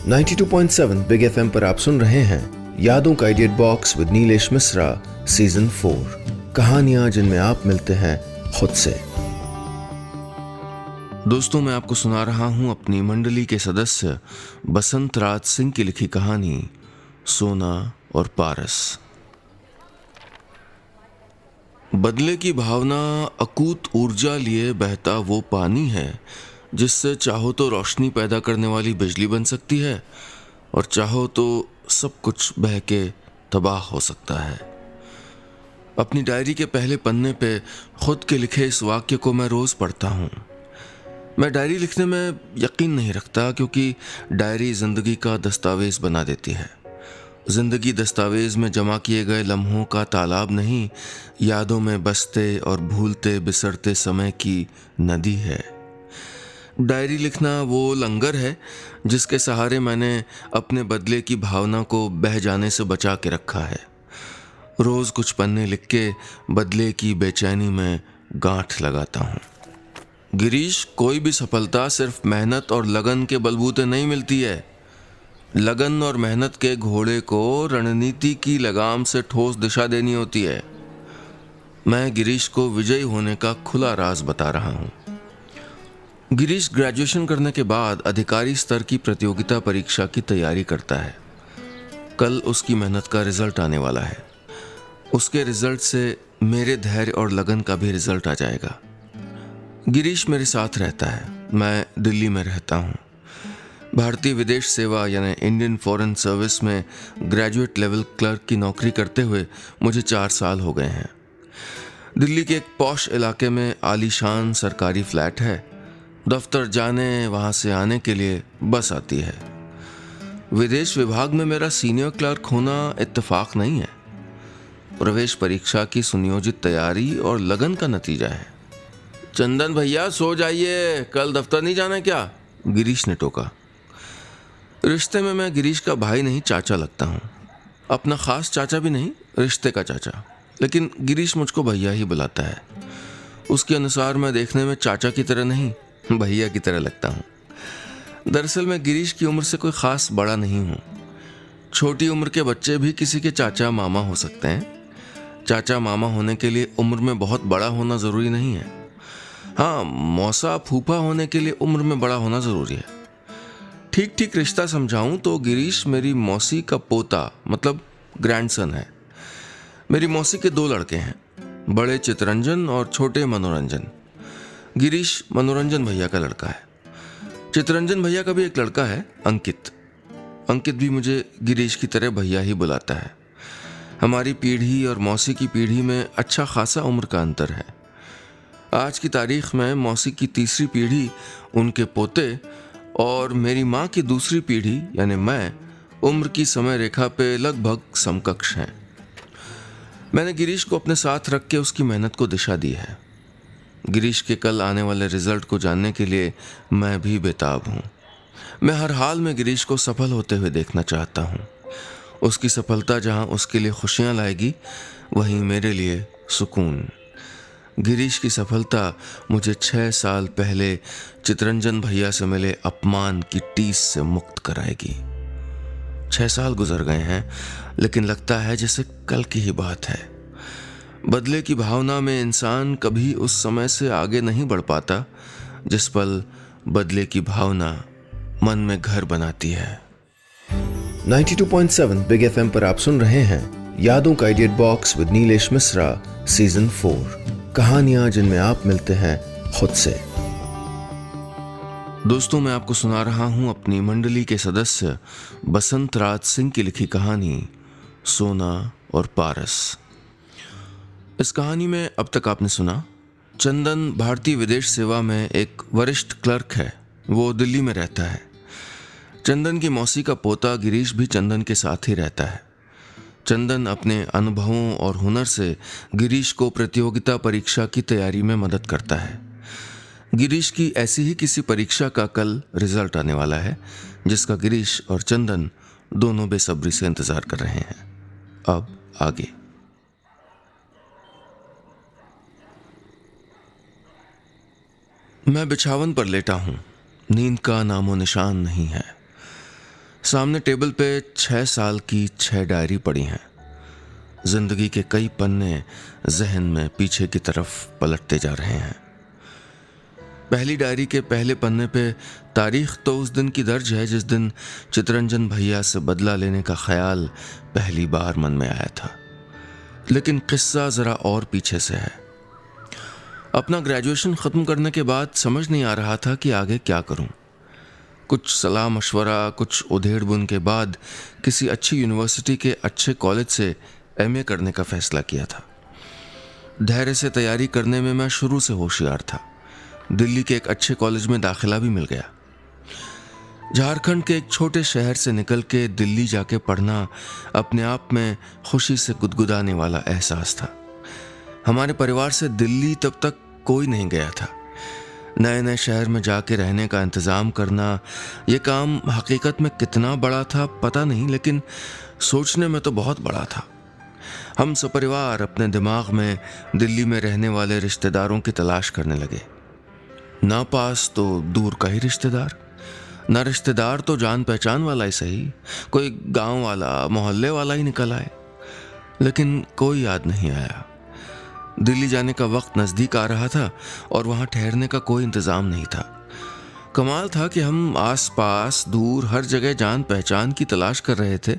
92.7 big FM पर आप सुन रहे हैं यादों का idiot box with Nilesh Mishra season 4। कहानियां जिनमें आप मिलते हैं खुद से। दोस्तों, मैं आपको सुना रहा हूं अपनी मंडली के सदस्य बसंत राज सिंह की लिखी कहानी सोना और पारस। बदले की भावना अकूत ऊर्जा लिए बहता वो पानी है जिससे चाहो तो रोशनी पैदा करने वाली बिजली बन सकती है और चाहो तो सब कुछ बह के तबाह हो सकता है। अपनी डायरी के पहले पन्ने पे खुद के लिखे इस वाक्य को मैं रोज पढ़ता हूँ। मैं डायरी लिखने में यकीन नहीं रखता क्योंकि डायरी जिंदगी का दस्तावेज बना देती है। जिंदगी दस्तावेज में जमा किए गए लम्हों का तालाब नहीं, यादों में बसते और भूलते बिसरते समय की नदी है। डायरी लिखना वो लंगर है जिसके सहारे मैंने अपने बदले की भावना को बह जाने से बचा के रखा है। रोज कुछ पन्ने लिख के बदले की बेचैनी में गांठ लगाता हूँ। गिरीश, कोई भी सफलता सिर्फ मेहनत और लगन के बलबूते नहीं मिलती है। लगन और मेहनत के घोड़े को रणनीति की लगाम से ठोस दिशा देनी होती है। मैं गिरीश को विजयी होने का खुला राज बता रहा हूँ। गिरीश ग्रेजुएशन करने के बाद अधिकारी स्तर की प्रतियोगिता परीक्षा की तैयारी करता है। कल उसकी मेहनत का रिजल्ट आने वाला है। उसके रिजल्ट से मेरे धैर्य और लगन का भी रिजल्ट आ जाएगा। गिरीश मेरे साथ रहता है। मैं दिल्ली में रहता हूँ। भारतीय विदेश सेवा यानी इंडियन फॉरेन सर्विस में ग्रेजुएट लेवल क्लर्क की नौकरी करते हुए मुझे 4 साल हो गए हैं। दिल्ली के एक पॉश इलाके में आलीशान सरकारी फ्लैट है। दफ्तर जाने वहाँ से आने के लिए बस आती है। विदेश विभाग में मेरा सीनियर क्लर्क होना इत्तेफाक नहीं है, प्रवेश परीक्षा की सुनियोजित तैयारी और लगन का नतीजा है। चंदन भैया, सो जाइए, कल दफ्तर नहीं जाना क्या? गिरीश ने टोका। रिश्ते में मैं गिरीश का भाई नहीं, चाचा लगता हूँ। अपना खास चाचा भी नहीं, रिश्ते का चाचा। लेकिन गिरीश मुझको भैया ही बुलाता है। उसके अनुसार मैं देखने में चाचा की तरह नहीं, भैया की तरह लगता हूँ। दरअसल मैं गिरीश की उम्र से कोई खास बड़ा नहीं हूँ। छोटी उम्र के बच्चे भी किसी के चाचा मामा हो सकते हैं। चाचा मामा होने के लिए उम्र में बहुत बड़ा होना ज़रूरी नहीं है। हाँ, मौसा फूफा होने के लिए उम्र में बड़ा होना ज़रूरी है। ठीक ठीक रिश्ता समझाऊँ तो गिरीश मेरी मौसी का पोता मतलब ग्रैंडसन है। मेरी मौसी के 2 लड़के हैं, बड़े चितरंजन और छोटे मनोरंजन। गिरीश मनोरंजन भैया का लड़का है। चितरंजन भैया का भी एक लड़का है, अंकित। अंकित भी मुझे गिरीश की तरह भैया ही बुलाता है। हमारी पीढ़ी और मौसी की पीढ़ी में अच्छा खासा उम्र का अंतर है। आज की तारीख में मौसी की तीसरी पीढ़ी, उनके पोते और मेरी माँ की दूसरी पीढ़ी यानी मैं, उम्र की समय रेखा पे लगभग समकक्ष हैं। मैंने गिरीश को अपने साथ रख के उसकी मेहनत को दिशा दी है। गिरीश के कल आने वाले रिजल्ट को जानने के लिए मैं भी बेताब हूँ। मैं हर हाल में गिरीश को सफल होते हुए देखना चाहता हूँ। उसकी सफलता जहाँ उसके लिए खुशियाँ लाएगी, वहीं मेरे लिए सुकून। गिरीश की सफलता मुझे 6 साल पहले चितरंजन भैया से मिले अपमान की टीस से मुक्त कराएगी। 6 साल गुजर गए हैं, लेकिन लगता है जैसे कल की ही बात है। बदले की भावना में इंसान कभी उस समय से आगे नहीं बढ़ पाता जिस पल बदले की भावना मन में घर बनाती है। 92.7 बिग एफएम पर आप सुन रहे हैं यादों का idiot box with Nilesh Mishra season 4। कहानियां जिनमें आप मिलते हैं खुद से। दोस्तों, मैं आपको सुना रहा हूं अपनी मंडली के सदस्य बसंत राज सिंह की लिखी कहानी सोना और पारस। इस कहानी में अब तक आपने सुना, चंदन भारतीय विदेश सेवा में एक वरिष्ठ क्लर्क है। वो दिल्ली में रहता है। चंदन की मौसी का पोता गिरीश भी चंदन के साथ ही रहता है। चंदन अपने अनुभवों और हुनर से गिरीश को प्रतियोगिता परीक्षा की तैयारी में मदद करता है। गिरीश की ऐसी ही किसी परीक्षा का कल रिजल्ट आने वाला है, जिसका गिरीश और चंदन दोनों बेसब्री से इंतजार कर रहे हैं। अब आगे। मैं बिछावन पर लेटा हूं। नींद का नामो निशान नहीं है। सामने टेबल पे 6 साल की 6 डायरी पड़ी हैं। जिंदगी के कई पन्ने जहन में पीछे की तरफ पलटते जा रहे हैं। पहली डायरी के पहले पन्ने पे तारीख तो उस दिन की दर्ज है जिस दिन चितरंजन भैया से बदला लेने का ख्याल पहली बार मन में आया था। लेकिन किस्सा जरा और पीछे से है। अपना ग्रेजुएशन ख़त्म करने के बाद समझ नहीं आ रहा था कि आगे क्या करूं। कुछ सलाह मशवरा, कुछ उधेड़ बुन के बाद किसी अच्छी यूनिवर्सिटी के अच्छे कॉलेज से एमए करने का फैसला किया था। धैर्य से तैयारी करने में मैं शुरू से होशियार था। दिल्ली के एक अच्छे कॉलेज में दाखिला भी मिल गया। झारखंड के एक छोटे शहर से निकल के दिल्ली जाके पढ़ना अपने आप में खुशी से गुदगुदाने वाला एहसास था। हमारे परिवार से दिल्ली तब तक कोई नहीं गया था। नए नए शहर में जाके रहने का इंतज़ाम करना, ये काम हकीकत में कितना बड़ा था पता नहीं, लेकिन सोचने में तो बहुत बड़ा था। हम सपरिवार अपने दिमाग में दिल्ली में रहने वाले रिश्तेदारों की तलाश करने लगे। ना पास तो दूर का ही रिश्तेदार, ना रिश्तेदार तो जान पहचान वाला ही सही, कोई गांव वाला, मोहल्ले वाला ही निकल आए। लेकिन कोई याद नहीं आया। दिल्ली जाने का वक्त नज़दीक आ रहा था और वहाँ ठहरने का कोई इंतज़ाम नहीं था। कमाल था कि हम आस पास दूर हर जगह जान पहचान की तलाश कर रहे थे,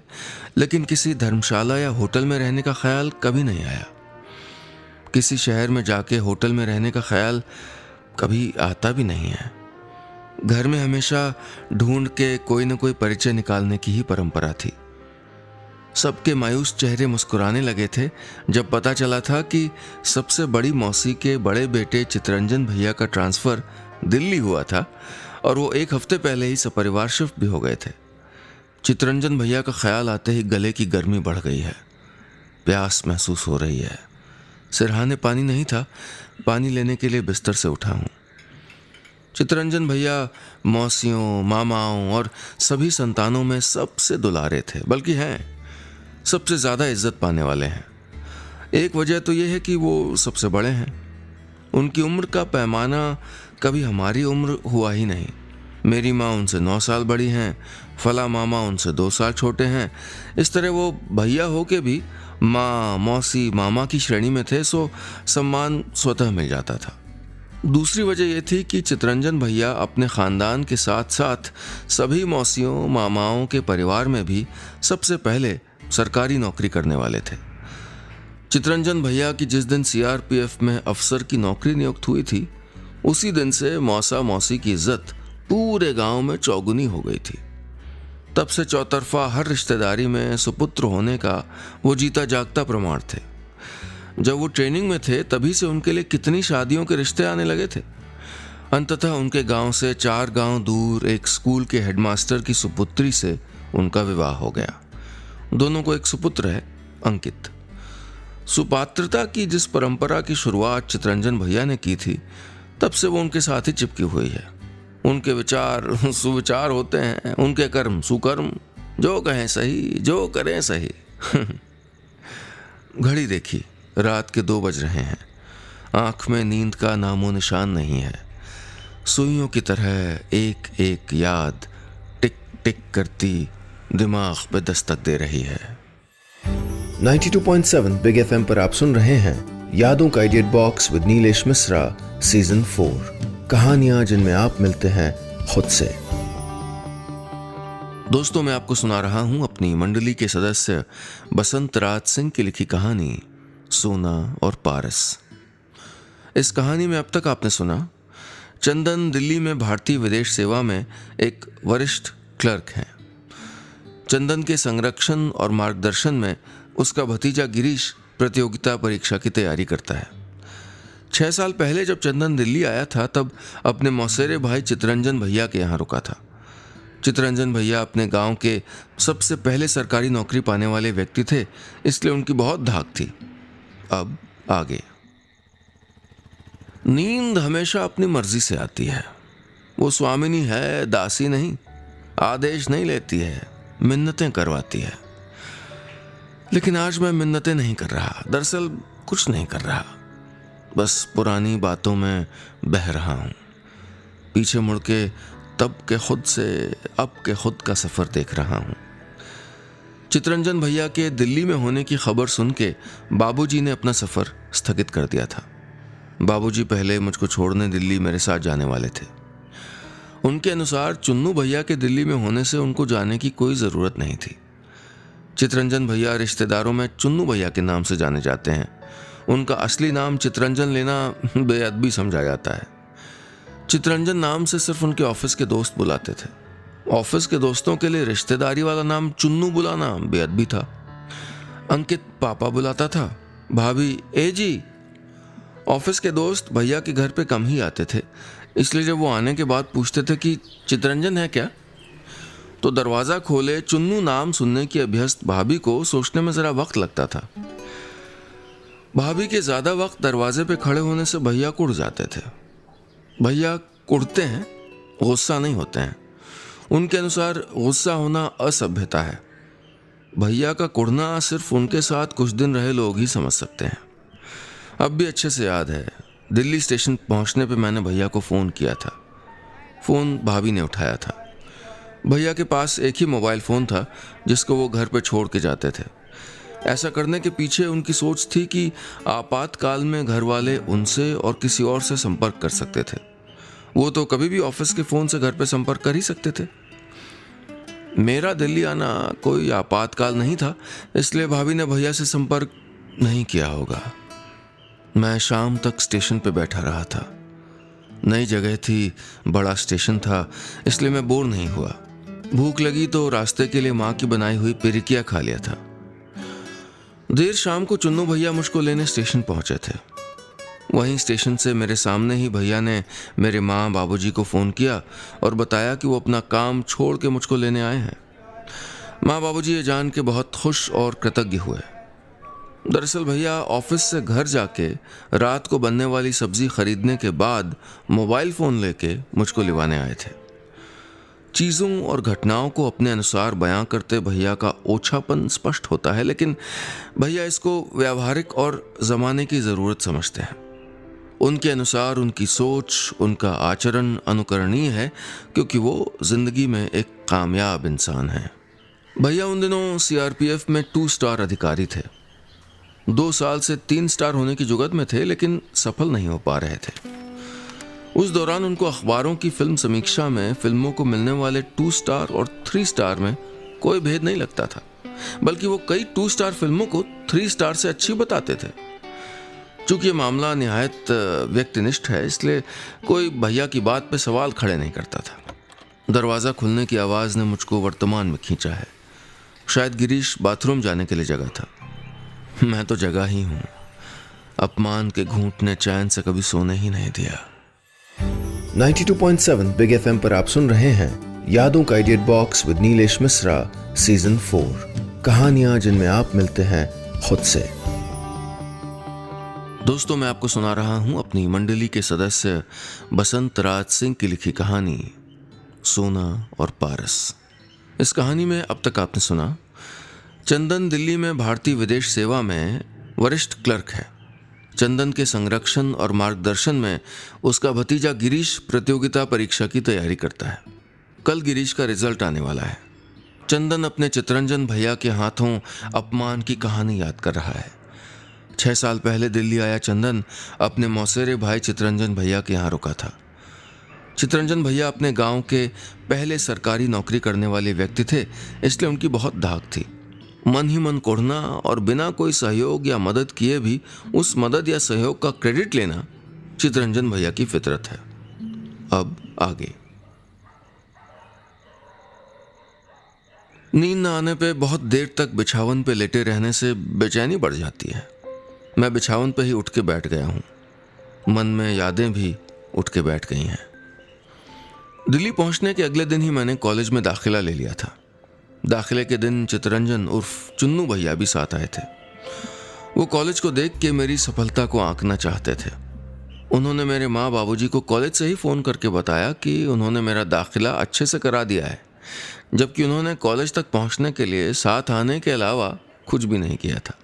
लेकिन किसी धर्मशाला या होटल में रहने का ख्याल कभी नहीं आया। किसी शहर में जाके होटल में रहने का ख्याल कभी आता भी नहीं है। घर में हमेशा ढूंढ के कोई न कोई परिचय निकालने की ही परंपरा थी। सबके मायूस चेहरे मुस्कुराने लगे थे जब पता चला था कि सबसे बड़ी मौसी के बड़े बेटे चितरंजन भैया का ट्रांसफ़र दिल्ली हुआ था और वो 1 हफ्ते पहले ही सपरिवार शिफ्ट भी हो गए थे। चितरंजन भैया का ख्याल आते ही गले की गर्मी बढ़ गई है। प्यास महसूस हो रही है। सिरहाने पानी नहीं था, पानी लेने के लिए बिस्तर से उठा हूँ। चितरंजन भैया मौसियों, मामाओं और सभी संतानों में सबसे दुलारे थे, बल्कि हैं सबसे ज़्यादा इज्जत पाने वाले हैं। एक वजह तो ये है कि वो सबसे बड़े हैं। उनकी उम्र का पैमाना कभी हमारी उम्र हुआ ही नहीं। मेरी माँ उनसे 9 साल बड़ी हैं, फला मामा उनसे 2 साल छोटे हैं। इस तरह वो भैया हो के भी माँ, मौसी, मामा की श्रेणी में थे, सो सम्मान स्वतः मिल जाता था। दूसरी वजह यह थी कि चितरंजन भैया अपने ख़ानदान के साथ साथ सभी मौसियों, मामाओं के परिवार में भी सबसे पहले सरकारी नौकरी करने वाले थे। चितरंजन भैया की जिस दिन सीआरपीएफ में अफसर की नौकरी नियुक्त हुई थी, उसी दिन से मौसा मौसी की इज्जत पूरे गांव में चौगुनी हो गई थी। तब से चौतरफा हर रिश्तेदारी में सुपुत्र होने का वो जीता जागता प्रमाण थे। जब वो ट्रेनिंग में थे तभी से उनके लिए कितनी शादियों के रिश्ते आने लगे थे। अंततः उनके गांव से 4 गांव दूर एक स्कूल के हेडमास्टर की सुपुत्री से उनका विवाह हो गया। दोनों को एक सुपुत्र है, अंकित। सुपात्रता की जिस परंपरा की शुरुआत चितरंजन भैया ने की थी, तब से वो उनके साथ ही चिपकी हुई है। उनके विचार सुविचार होते हैं, उनके कर्म सुकर्म, जो कहें सही, जो करें सही। घड़ी देखी, रात के 2 बज रहे हैं। आंख में नींद का नामो निशान नहीं है। सुइयों की तरह एक एक याद टिक टिक करती दिमाग पे दस्तक दे रही है। 92.7 बिग एफएम पर आप सुन रहे हैं यादों का idiot box with Nilesh Mishra season 4, कहानियां जिनमें आप मिलते हैं खुद से। दोस्तों, मैं आपको सुना रहा हूं अपनी मंडली के सदस्य बसंत राज सिंह की लिखी कहानी सोना और पारस। इस कहानी में अब तक आपने सुना, चंदन दिल्ली में भारतीय विदेश सेवा में एक वरिष्ठ क्लर्क हैं। चंदन के संरक्षण और मार्गदर्शन में उसका भतीजा गिरीश प्रतियोगिता परीक्षा की तैयारी करता है। 6 साल पहले जब चंदन दिल्ली आया था, तब अपने मौसेरे भाई चितरंजन भैया के यहाँ रुका था। चितरंजन भैया अपने गांव के सबसे पहले सरकारी नौकरी पाने वाले व्यक्ति थे, इसलिए उनकी बहुत धाक थी। अब आगे। नींद हमेशा अपनी मर्जी से आती है। वो स्वामिनी है, दासी नहीं। आदेश नहीं लेती है, मिन्नतें करवाती है। लेकिन आज मैं मिन्नतें नहीं कर रहा, दरअसल कुछ नहीं कर रहा, बस पुरानी बातों में बह रहा हूं। पीछे मुड़ के तब के खुद से अब के खुद का सफ़र देख रहा हूँ। चितरंजन भैया के दिल्ली में होने की खबर सुन के बाबूजी ने अपना सफ़र स्थगित कर दिया था। बाबूजी पहले मुझको छोड़ने दिल्ली मेरे साथ जाने वाले थे। उनके अनुसार चुन्नू भैया के दिल्ली में होने से उनको जाने की कोई ज़रूरत नहीं थी। चितरंजन भैया रिश्तेदारों में चुन्नू भैया के नाम से जाने जाते हैं। उनका असली नाम चितरंजन लेना बेअदबी समझा जाता है। चितरंजन नाम से सिर्फ उनके ऑफिस के दोस्त बुलाते थे। ऑफिस के दोस्तों के लिए रिश्तेदारी वाला नाम चुन्नू बुलाना बेअदबी था। अंकित पापा बुलाता था, भाभी ए जी। ऑफिस के दोस्त भैया के घर पे कम ही आते थे, इसलिए जब वो आने के बाद पूछते थे कि चितरंजन है क्या, तो दरवाज़ा खोले चुन्नू नाम सुनने की अभ्यस्त भाभी को सोचने में ज़रा वक्त लगता था। भाभी के ज़्यादा वक्त दरवाजे पे खड़े होने से भैया कुड़ जाते थे। भैया कुड़ते हैं, गुस्सा नहीं होते हैं। उनके अनुसार गुस्सा होना असभ्यता है। भैया का कुड़ना सिर्फ उनके साथ कुछ दिन रहे लोग ही समझ सकते हैं। अब भी अच्छे से याद है, दिल्ली स्टेशन पहुंचने पे मैंने भैया को फ़ोन किया था। फ़ोन भाभी ने उठाया था। भैया के पास एक ही मोबाइल फ़ोन था जिसको वो घर पे छोड़ के जाते थे। ऐसा करने के पीछे उनकी सोच थी कि आपातकाल में घर वाले उनसे और किसी और से संपर्क कर सकते थे। वो तो कभी भी ऑफिस के फ़ोन से घर पे संपर्क कर ही सकते थे। मेरा दिल्ली आना कोई आपातकाल नहीं था, इसलिए भाभी ने भैया से संपर्क नहीं किया होगा। मैं शाम तक स्टेशन पे बैठा रहा था। नई जगह थी, बड़ा स्टेशन था, इसलिए मैं बोर नहीं हुआ। भूख लगी तो रास्ते के लिए माँ की बनाई हुई पिरिकिया खा लिया था। देर शाम को चुन्नू भैया मुझको लेने स्टेशन पहुंचे थे। वहीं स्टेशन से मेरे सामने ही भैया ने मेरे माँ बाबूजी को फ़ोन किया और बताया कि वो अपना काम छोड़ के मुझको लेने आए हैं। माँ बाबूजी ये जान के बहुत खुश और कृतज्ञ हुए। दरअसल भैया ऑफिस से घर जाके रात को बनने वाली सब्जी खरीदने के बाद मोबाइल फ़ोन लेके मुझको लिवाने आए थे। चीज़ों और घटनाओं को अपने अनुसार बयां करते भैया का ओछापन स्पष्ट होता है, लेकिन भैया इसको व्यावहारिक और ज़माने की ज़रूरत समझते हैं। उनके अनुसार उनकी सोच, उनका आचरण अनुकरणीय है, क्योंकि वो ज़िंदगी में एक कामयाब इंसान है। भैया उन दिनों सीआरपीएफ में 2 स्टार अधिकारी थे। 2 साल से 3 स्टार होने की जुगत में थे, लेकिन सफल नहीं हो पा रहे थे। उस दौरान उनको अखबारों की फिल्म समीक्षा में फिल्मों को मिलने वाले 2 स्टार और 3 स्टार में कोई भेद नहीं लगता था, बल्कि वो कई 2 स्टार फिल्मों को 3 स्टार से अच्छी बताते थे। चूंकि ये मामला निहायत व्यक्तिनिष्ठ है, इसलिए कोई भैया की बात पे सवाल खड़े नहीं करता था। दरवाज़ा खुलने की आवाज़ ने मुझको वर्तमान में खींचा है। शायद गिरीश बाथरूम जाने के लिए जगा था। मैं तो जगा ही हूँ। अपमान के घूंट ने चैन से कभी सोने ही नहीं दिया। 92.7 बिग एफएम पर आप सुन रहे हैं यादों का edit box with Nilesh Mishra season 4, कहानियां जिनमें आप मिलते हैं खुद से। दोस्तों, मैं आपको सुना रहा हूं अपनी मंडली के सदस्य बसंत राज सिंह की लिखी कहानी सोना और पारस। इस कहानी में अब तक आपने सुना, चंदन दिल्ली में भारतीय विदेश सेवा में वरिष्ठ क्लर्क है। चंदन के संरक्षण और मार्गदर्शन में उसका भतीजा गिरीश प्रतियोगिता परीक्षा की तैयारी करता है। कल गिरीश का रिजल्ट आने वाला है। चंदन अपने चितरंजन भैया के हाथों अपमान की कहानी याद कर रहा है। 6 साल पहले दिल्ली आया चंदन अपने मौसेरे भाई चितरंजन भैया के यहाँ रुका था। चितरंजन भैया अपने गांव के पहले सरकारी नौकरी करने वाले व्यक्ति थे, इसलिए उनकी बहुत धाक थी। मन ही मन कोढ़ना और बिना कोई सहयोग या मदद किए भी उस मदद या सहयोग का क्रेडिट लेना चितरंजन भैया की फितरत है। अब आगे। नींद न आने पे बहुत देर तक बिछावन पे लेटे रहने से बेचैनी बढ़ जाती है। मैं बिछावन पे ही उठ के बैठ गया हूं। मन में यादें भी उठ के बैठ गई हैं। दिल्ली पहुंचने के अगले दिन ही मैंने कॉलेज में दाखिला ले लिया था। दाखिले के दिन चितरंजन उर्फ चुन्नू भैया भी साथ आए थे। वो कॉलेज को देख के मेरी सफलता को आंकना चाहते थे। उन्होंने मेरे माँ बाबूजी को कॉलेज से ही फ़ोन करके बताया कि उन्होंने मेरा दाखिला अच्छे से करा दिया है, जबकि उन्होंने कॉलेज तक पहुँचने के लिए साथ आने के अलावा कुछ भी नहीं किया था।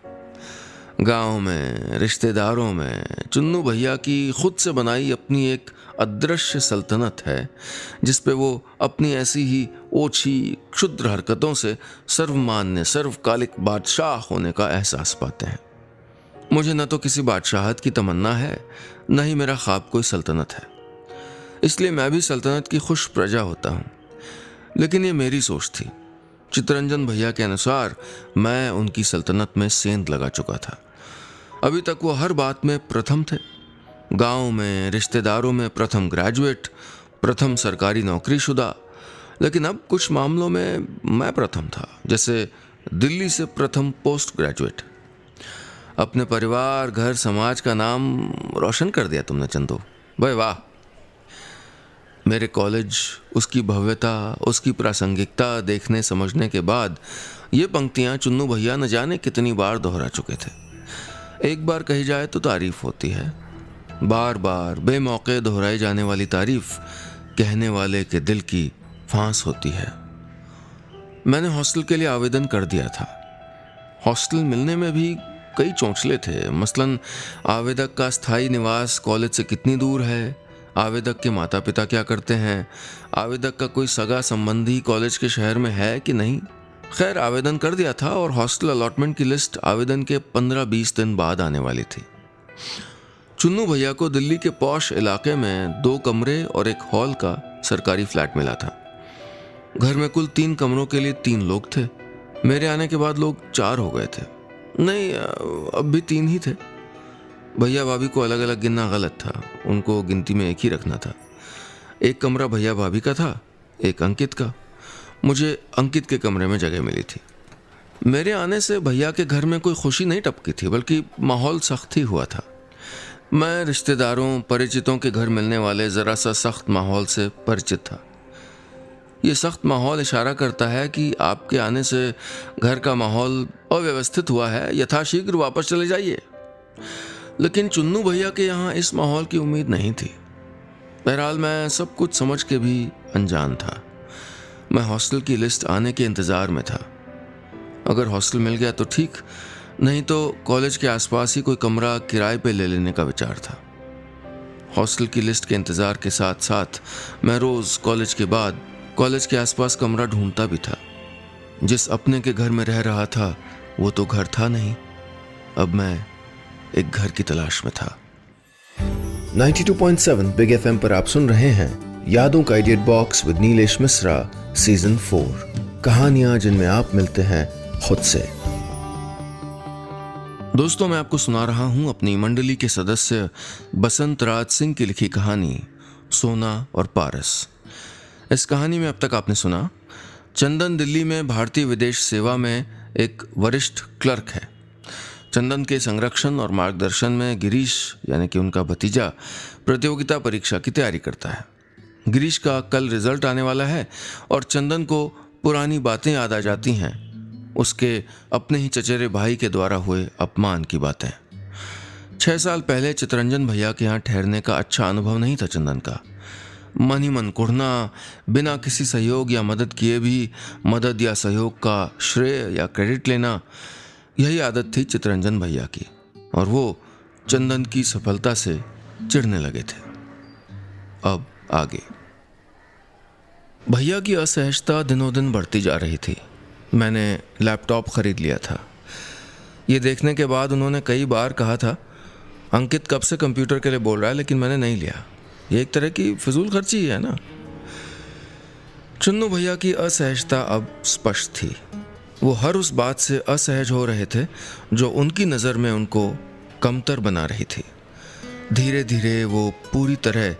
गांव में, रिश्तेदारों में चुन्नू भैया की खुद से बनाई अपनी एक अदृश्य सल्तनत है जिस पे वो अपनी ऐसी ही ओछी क्षुद्र हरकतों से सर्वमान्य सर्वकालिक बादशाह होने का एहसास पाते हैं। मुझे न तो किसी बादशाहत की तमन्ना है, न ही मेरा ख्वाब कोई सल्तनत है, इसलिए मैं भी सल्तनत की खुश प्रजा होता हूँ। लेकिन ये मेरी सोच थी। चित्तरंजन भैया के अनुसार मैं उनकी सल्तनत में सेंध लगा चुका था। अभी तक वो हर बात में प्रथम थे। गांव में, रिश्तेदारों में प्रथम ग्रेजुएट, प्रथम सरकारी नौकरीशुदा। लेकिन अब कुछ मामलों में मैं प्रथम था, जैसे दिल्ली से प्रथम पोस्ट ग्रेजुएट। अपने परिवार, घर, समाज का नाम रोशन कर दिया तुमने चंदू भाई, वाह। मेरे कॉलेज, उसकी भव्यता, उसकी प्रासंगिकता देखने समझने के बाद ये पंक्तियां चुन्नू भैया न जाने कितनी बार दोहरा चुके थे। एक बार कही जाए तो तारीफ होती है, बार बार बेमौके दोहराई जाने वाली तारीफ कहने वाले के दिल की फांस होती है। मैंने हॉस्टल के लिए आवेदन कर दिया था। हॉस्टल मिलने में भी कई चौंचले थे। मसलन आवेदक का स्थायी निवास कॉलेज से कितनी दूर है, आवेदक के माता पिता क्या करते हैं, आवेदक का कोई सगा संबंधी कॉलेज के शहर में है कि नहीं। खैर, आवेदन कर दिया था और हॉस्टल अलॉटमेंट की लिस्ट आवेदन के 15-20 दिन बाद आने वाली थी। चुन्नू भैया को दिल्ली के पॉश इलाके में 2 कमरे और एक हॉल का सरकारी फ्लैट मिला था। घर में कुल 3 कमरों के लिए 3 लोग थे। मेरे आने के बाद लोग 4 हो गए थे। नहीं, अब भी 3 ही थे। भैया भाभी को अलग अलग गिनना गलत था, उनको गिनती में एक ही रखना था। एक कमरा भैया भाभी का था, एक अंकित का। मुझे अंकित के कमरे में जगह मिली थी। मेरे आने से भैया के घर में कोई खुशी नहीं टपकी थी, बल्कि माहौल सख्त ही हुआ था। मैं रिश्तेदारों, परिचितों के घर मिलने वाले ज़रा सा सख्त माहौल से परिचित था। ये सख्त माहौल इशारा करता है कि आपके आने से घर का माहौल अव्यवस्थित हुआ है, यथाशीघ्र वापस चले जाइए। लेकिन चुन्नू भैया के यहाँ इस माहौल की उम्मीद नहीं थी। बहरहाल मैं सब कुछ समझ के भी अनजान था। मैं हॉस्टल की लिस्ट आने के इंतज़ार में था। अगर हॉस्टल मिल गया तो ठीक, नहीं तो कॉलेज के आसपास ही कोई कमरा किराए पे ले लेने का विचार था। हॉस्टल की लिस्ट के इंतज़ार के साथ साथ मैं रोज़ कॉलेज के बाद कॉलेज के आसपास कमरा ढूंढता भी था। जिस अपने के घर में रह रहा था वो तो घर था नहीं। अब मैं एक घर की तलाश में था। 92.7 बिग एफएम पर आप सुन रहे हैं यादों का edit box with Nilesh Mishra season 4, कहानियां जिनमें आप मिलते हैं खुद से। दोस्तों, मैं आपको सुना रहा हूं अपनी मंडली के सदस्य बसंत राज सिंह की लिखी कहानी सोना और पारस। इस कहानी में अब तक आपने सुना, चंदन दिल्ली में भारतीय विदेश सेवा में एक वरिष्ठ क्लर्क है। चंदन के संरक्षण और मार्गदर्शन में गिरीश यानी कि उनका भतीजा प्रतियोगिता परीक्षा की तैयारी करता है। गिरीश का कल रिजल्ट आने वाला है और चंदन को पुरानी बातें याद आ जाती हैं, उसके अपने ही चचेरे भाई के द्वारा हुए अपमान की बातें। 6 साल पहले चित्तरंजन भैया के यहाँ ठहरने का अच्छा अनुभव नहीं था चंदन का। मन ही मन कुढ़ना, बिना किसी सहयोग या मदद किए भी मदद या सहयोग का श्रेय या क्रेडिट लेना, यही आदत थी चित्तरंजन भैया की। और वो चंदन की सफलता से चिढ़ने लगे थे। अब आगे। भैया की असहजता दिनों दिन बढ़ती जा रही थी। मैंने लैपटॉप खरीद लिया था। ये देखने के बाद उन्होंने कई बार कहा था, अंकित कब से कंप्यूटर के लिए बोल रहा है, लेकिन मैंने नहीं लिया। ये एक तरह की फिजूल खर्ची है ना। चुन्नू भैया की असहजता अब स्पष्ट थी। वो हर उस बात से असहज हो रहे थे जो उनकी नज़र में उनको कमतर बना रही थी। धीरे धीरे वो पूरी तरह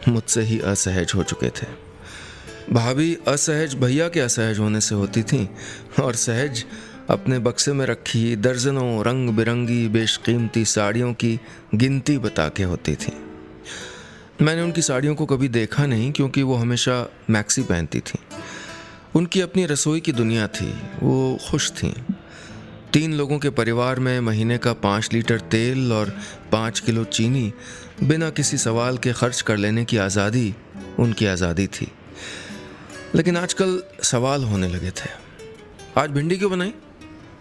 मुझसे ही असहज हो चुके थे। भाभी असहज भैया के असहज होने से होती थी और सहज अपने बक्से में रखी दर्जनों रंग बिरंगी बेशकीमती साड़ियों की गिनती बता के होती थी। मैंने उनकी साड़ियों को कभी देखा नहीं, क्योंकि वो हमेशा मैक्सी पहनती थी। उनकी अपनी रसोई की दुनिया थी, वो खुश थीं। 3 लोगों के परिवार में महीने का 5 लीटर तेल और 5 किलो चीनी बिना किसी सवाल के खर्च कर लेने की आज़ादी उनकी आज़ादी थी। लेकिन आजकल सवाल होने लगे थे। आज भिंडी क्यों बनाई?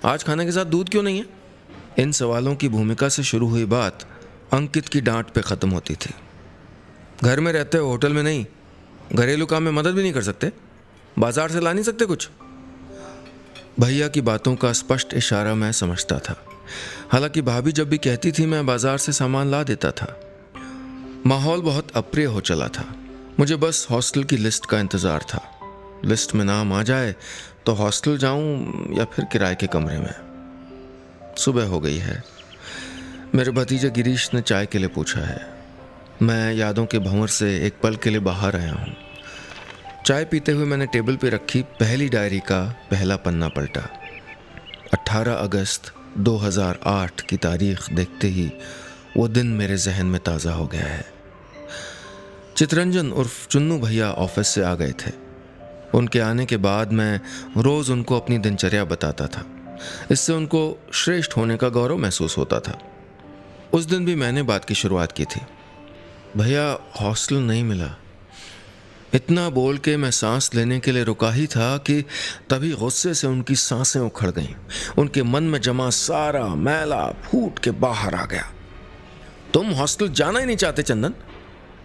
आज खाने के साथ दूध क्यों नहीं है? इन सवालों की भूमिका से शुरू हुई बात अंकित की डांट पे ख़त्म होती थी। घर में रहते हो, होटल में नहीं। घरेलू काम में मदद भी नहीं कर सकते? बाजार से ला नहीं सकते कुछ? भैया की बातों का स्पष्ट इशारा मैं समझता था। हालांकि भाभी जब भी कहती थी मैं बाजार से सामान ला देता था। माहौल बहुत अप्रिय हो चला था। मुझे बस हॉस्टल की लिस्ट का इंतज़ार था। लिस्ट में नाम आ जाए तो हॉस्टल जाऊं या फिर किराए के कमरे में। सुबह हो गई है। मेरे भतीजे गिरीश ने चाय के लिए पूछा है। मैं यादों के भंवर से एक पल के लिए बाहर आया हूँ। चाय पीते हुए मैंने टेबल पे रखी पहली डायरी का पहला पन्ना पलटा। 18 अगस्त 2008 की तारीख देखते ही वो दिन मेरे जहन में ताज़ा हो गया है। चितरंजन उर्फ चुन्नू भैया ऑफिस से आ गए थे। उनके आने के बाद मैं रोज़ उनको अपनी दिनचर्या बताता था। इससे उनको श्रेष्ठ होने का गौरव महसूस होता था। उस दिन भी मैंने बात की शुरुआत की थी। भैया हॉस्टल नहीं मिला। इतना बोल के मैं सांस लेने के लिए रुका ही था कि तभी गुस्से से उनकी सांसें उखड़ गईं। उनके मन में जमा सारा मैला फूट के बाहर आ गया। तुम हॉस्टल जाना ही नहीं चाहते चंदन।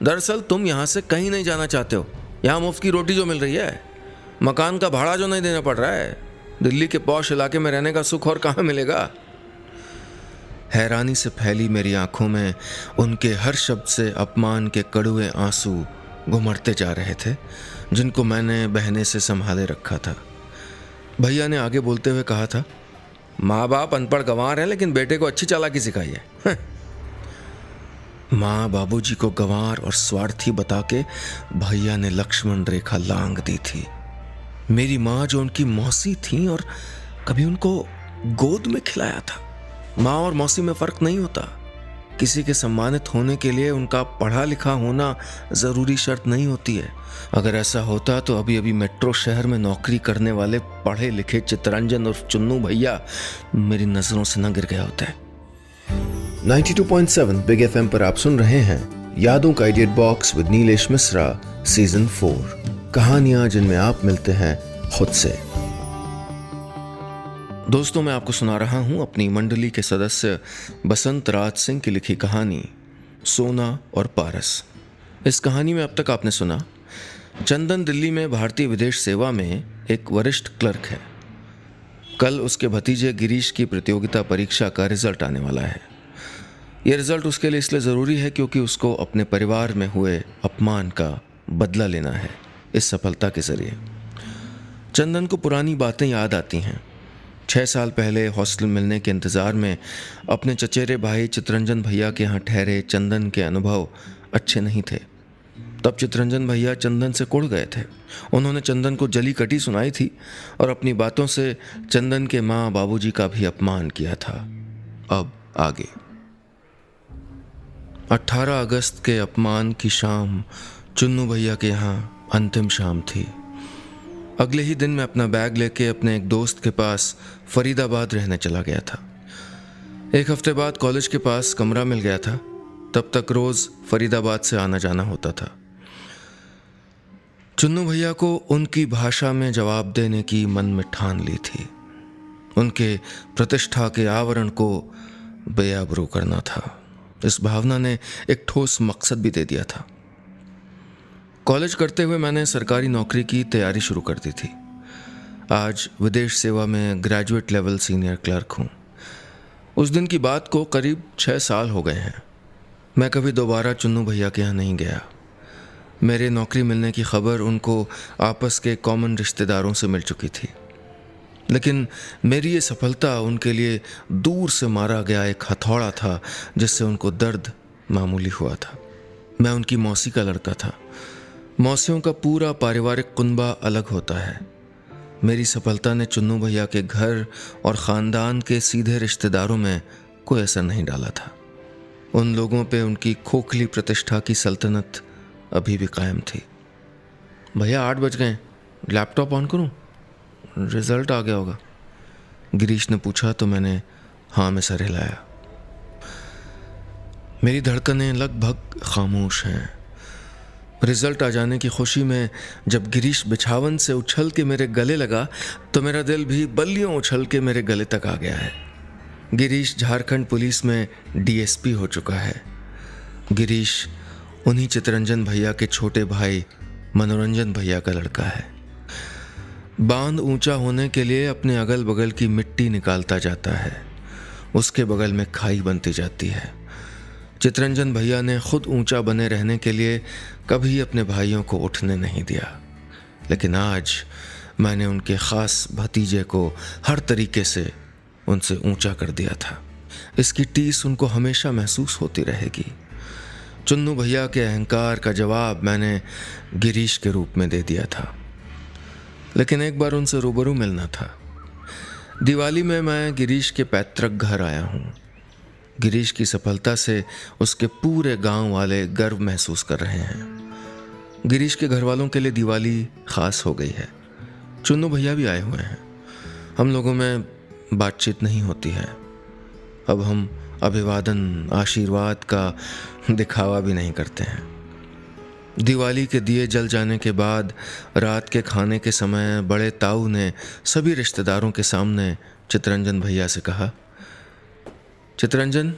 दरअसल तुम यहाँ से कहीं नहीं जाना चाहते हो। यहाँ मुफ्त की रोटी जो मिल रही है, मकान का भाड़ा जो नहीं देना पड़ रहा है, दिल्ली के पॉश इलाके में रहने का सुख और कहाँ मिलेगा। हैरानी से फैली मेरी आंखों में उनके हर शब्द से अपमान के कड़वे आंसू घुमड़ते जा रहे थे, जिनको मैंने बहने से संभाले रखा था। भैया ने आगे बोलते हुए कहा था, माँ बाप अनपढ़ गंवार हैं, लेकिन बेटे को अच्छी चालाकी सिखाई है। माँ बाबूजी को गंवार और स्वार्थी बता के भैया ने लक्ष्मण रेखा लांग दी थी। मेरी माँ जो उनकी मौसी थी और कभी उनको गोद में खिलाया था। माँ और मौसी में फर्क नहीं होता। किसी के सम्मानित होने के लिए उनका पढ़ा लिखा होना ज़रूरी शर्त नहीं होती है। अगर ऐसा होता तो अभी अभी मेट्रो शहर में नौकरी करने वाले पढ़े लिखे चितरंजन और चुन्नू भैया मेरी नज़रों से न गिर गया होता है। 92.7 बिग एफएम पर आप सुन रहे हैं यादों का idiot box with Nilesh Mishra season 4। कहानियां जिनमें आप मिलते हैं खुद से। दोस्तों, मैं आपको सुना रहा हूं अपनी मंडली के सदस्य बसंत राज सिंह की लिखी कहानी सोना और पारस। इस कहानी में अब तक आपने सुना, चंदन दिल्ली में भारतीय विदेश सेवा में एक वरिष्ठ क्लर्क है। कल उसके भतीजे गिरीश की प्रतियोगिता परीक्षा का रिजल्ट आने वाला है। यह रिजल्ट उसके लिए इसलिए ज़रूरी है क्योंकि उसको अपने परिवार में हुए अपमान का बदला लेना है इस सफलता के ज़रिए। चंदन को पुरानी बातें याद आती हैं। 6 साल पहले हॉस्टल मिलने के इंतज़ार में अपने चचेरे भाई चितरंजन भैया के यहाँ ठहरे चंदन के अनुभव अच्छे नहीं थे। तब चितरंजन भैया चंदन से कुढ़ गए थे। उन्होंने चंदन को जली कटी सुनाई थी और अपनी बातों से चंदन के माँ बाबूजी का भी अपमान किया था। अब आगे। 18 अगस्त के अपमान की शाम चुन्नू भैया के यहाँ अंतिम शाम थी। अगले ही दिन मैं अपना बैग लेके अपने एक दोस्त के पास फरीदाबाद रहने चला गया था। 1 हफ्ते बाद कॉलेज के पास कमरा मिल गया था। तब तक रोज़ फरीदाबाद से आना जाना होता था। चुन्नू भैया को उनकी भाषा में जवाब देने की मन में ठान ली थी। उनके प्रतिष्ठा के आवरण को बेआबरू करना था। इस भावना ने एक ठोस मकसद भी दे दिया था। कॉलेज करते हुए मैंने सरकारी नौकरी की तैयारी शुरू कर दी थी। आज विदेश सेवा में ग्रेजुएट लेवल सीनियर क्लर्क हूँ। उस दिन की बात को करीब 6 साल हो गए हैं। मैं कभी दोबारा चुन्नू भैया के यहाँ नहीं गया। मेरे नौकरी मिलने की खबर उनको आपस के कॉमन रिश्तेदारों से मिल चुकी थी, लेकिन मेरी ये सफलता उनके लिए दूर से मारा गया एक हथौड़ा था जिससे उनको दर्द मामूली हुआ था। मैं उनकी मौसी का लड़का था। मौसियों का पूरा पारिवारिक कुनबा अलग होता है। मेरी सफलता ने चुन्नू भैया के घर और ख़ानदान के सीधे रिश्तेदारों में कोई असर नहीं डाला था। उन लोगों पे उनकी खोखली प्रतिष्ठा की सल्तनत अभी भी कायम थी। भैया 8 बज गए, लैपटॉप ऑन करूं? रिजल्ट आ गया होगा, गिरीश ने पूछा तो मैंने हाँ में सर हिलाया। मेरी धड़कनें लगभग खामोश हैं। रिजल्ट आ जाने की खुशी में जब गिरीश बिछावन से उछल के मेरे गले लगा तो मेरा दिल भी बल्लियों उछल के मेरे गले तक आ गया है। गिरीश झारखंड पुलिस में डीएसपी हो चुका है। गिरीश उन्हीं चितरंजन भैया के छोटे भाई मनोरंजन भैया का लड़का है। बांध ऊंचा होने के लिए अपने अगल बगल की मिट्टी निकालता जाता है, उसके बगल में खाई बनती जाती है। चितरंजन भैया ने खुद ऊंचा बने रहने के लिए कभी अपने भाइयों को उठने नहीं दिया, लेकिन आज मैंने उनके ख़ास भतीजे को हर तरीके से उनसे ऊंचा कर दिया था। इसकी टीस उनको हमेशा महसूस होती रहेगी। चुन्नू भैया के अहंकार का जवाब मैंने गिरीश के रूप में दे दिया था, लेकिन एक बार उनसे रूबरू मिलना था। दिवाली में मैं गिरीश के पैतृक घर आया हूँ। गिरीश की सफलता से उसके पूरे गांव वाले गर्व महसूस कर रहे हैं। गिरीश के घर वालों के लिए दिवाली खास हो गई है। चुन्नू भैया भी आए हुए हैं। हम लोगों में बातचीत नहीं होती है। अब हम अभिवादन, आशीर्वाद का दिखावा भी नहीं करते हैं। दिवाली के दिए जल जाने के बाद रात के खाने के समय बड़े ताऊ ने सभी रिश्तेदारों के सामने चितरंजन भैया से कहा, चितरंजन,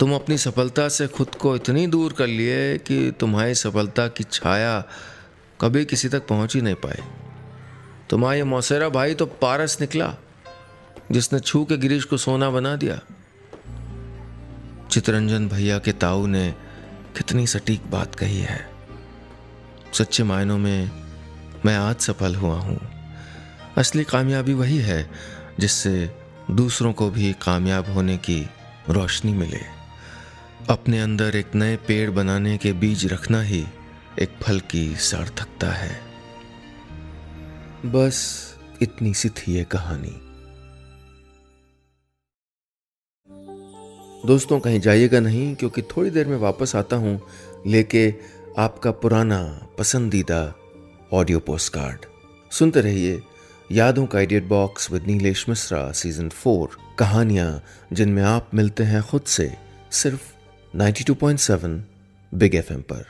तुम अपनी सफलता से खुद को इतनी दूर कर लिए कि तुम्हारी सफलता की छाया कभी किसी तक पहुंच ही नहीं पाई। तुम्हारा ये मौसेरा भाई तो पारस निकला, जिसने छू के गिरीश को सोना बना दिया। चितरंजन भैया के ताऊ ने कितनी सटीक बात कही है। सच्चे मायनों में मैं आज सफल हुआ हूँ। असली कामयाबी वही है जिससे दूसरों को भी कामयाब होने की रोशनी मिले। अपने अंदर एक नए पेड़ बनाने के बीज रखना ही एक फल की सार्थकता है। बस इतनी सी थी ये कहानी। दोस्तों, कहीं जाइएगा नहीं, क्योंकि थोड़ी देर में वापस आता हूं लेके आपका पुराना पसंदीदा ऑडियो पोस्टकार्ड। सुनते रहिए यादों का idiot box with Nilesh Mishra season 4, कहानियां जिनमें आप मिलते हैं खुद से, सिर्फ 92.7 बिग FM पर।